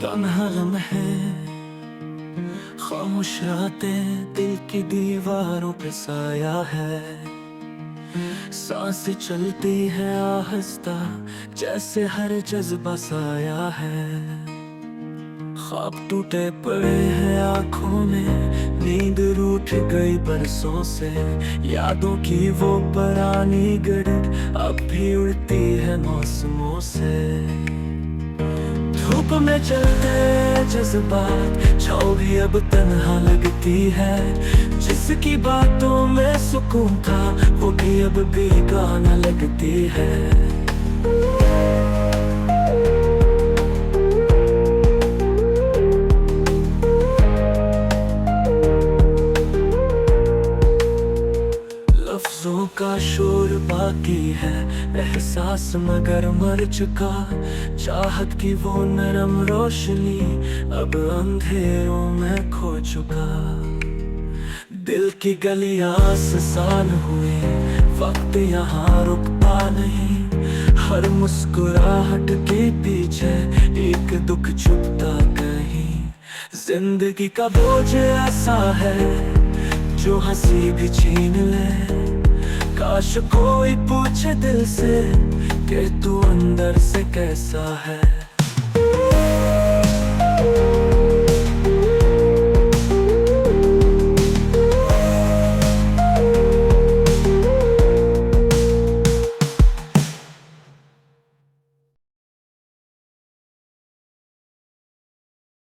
तन्हा लम्हे, खामोश रातें, दिल की दीवारों पे साया है। सांसें चलती है आहिस्ता, जैसे हर जज्बा साया है। ख्वाब टूटे पड़े हैं आँखों में, नींद रूठ गई बरसों से। यादों की वो पुरानी गड़ित अब भी उड़ती है मौसमों से। धूप में चलते जज्बात, छाँव भी अब तन्हा लगती है। जिसकी बातों में सुकून था, वो भी अब बेगाना लगती है। लफ्जों का शोर बाकी है, एहसास मगर मर चुका। चाहत की वो नरम रोशनी अब अंधेरों में खो चुका। दिल की गलियां सुनसान हुई, वक्त यहाँ रुकता नहीं। हर मुस्कुराहट के पीछे एक दुख छुपता कहीं। जिंदगी का बोझ ऐसा है जो हंसी भी छीन ले। काश कोई पूछे दिल से कि तू अंदर से कैसा है।